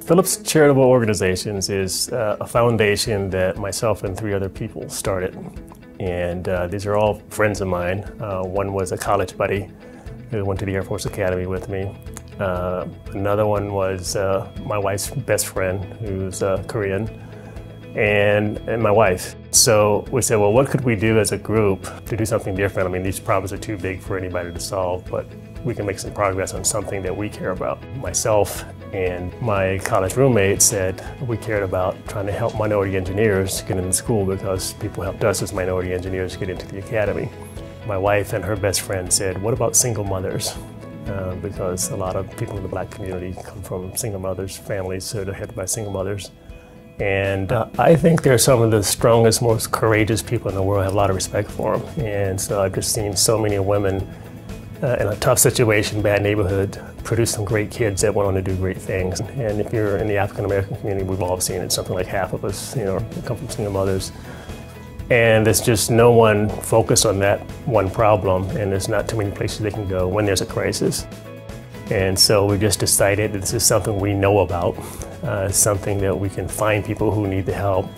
Phillips Charitable Organizations is a foundation that myself and 3 other people started. And these are all friends of mine. One was a college buddy who went to the Air Force Academy with me. Another one was my wife's best friend, who's Korean, and my wife. So we said, well, what could we do as a group to do something different? I mean, these problems are too big for anybody to solve, but we can make some progress on something that we care about. Myself and my college roommate said we cared about trying to help minority engineers get into school because people helped us as minority engineers get into the academy. My wife and her best friend said, what about single mothers? Because a lot of people in the black community come from single mothers, families, so they're headed by single mothers. And I think they're some of the strongest, most courageous people in the world. I have a lot of respect for them. And so I've just seen so many women in a tough situation, bad neighborhood, produce some great kids that went on to do great things. And if you're in the African American community, we've all seen it. Something like half of us, come from single mothers. And there's just no one focused on that one problem, and there's not too many places they can go when there's a crisis. And so we just decided that this is something we know about, something that we can find people who need the help,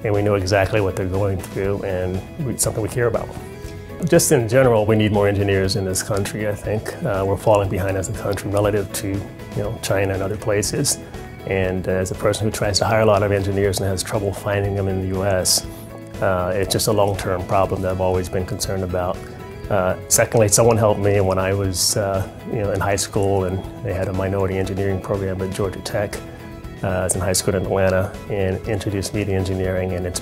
and we know exactly what they're going through, and it's something we care about. Just in general, we need more engineers in this country, I think. We're falling behind as a country relative to China and other places. And as a person who tries to hire a lot of engineers and has trouble finding them in the US, it's just a long-term problem that I've always been concerned about. Secondly, someone helped me when I was in high school, and they had a minority engineering program at Georgia Tech. I was in high school in Atlanta, and introduced me to engineering, and it's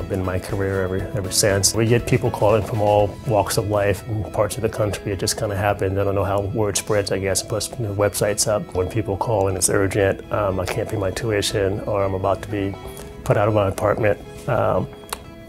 been my career ever since. We get people calling from all walks of life and parts of the country. It just kind of happens. I don't know how word spreads, I guess. Plus, the website's up. When people call and it's urgent, I can't pay my tuition, or I'm about to be put out of my apartment,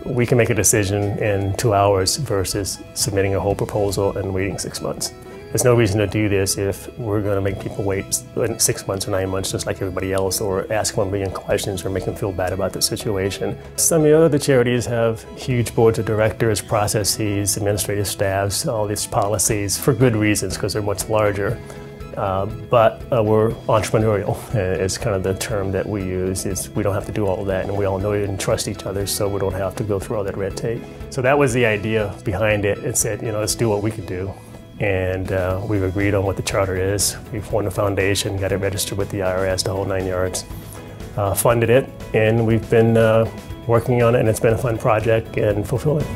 we can make a decision in 2 hours versus submitting a whole proposal and waiting 6 months. There's no reason to do this if we're going to make people wait 6 months or 9 months just like everybody else, or ask 1 million questions or make them feel bad about the situation. Some of the other charities have huge boards of directors, processes, administrative staffs, all these policies for good reasons because they're much larger. But we're entrepreneurial, is kind of the term that we use. Is we don't have to do all of that, and we all know and trust each other, so we don't have to go through all that red tape. So that was the idea behind it. It said, let's do what we can do. And we've agreed on what the charter is. We've formed a foundation, got it registered with the IRS, the whole 9 yards, funded it, and we've been working on it, and it's been a fun project and fulfilling.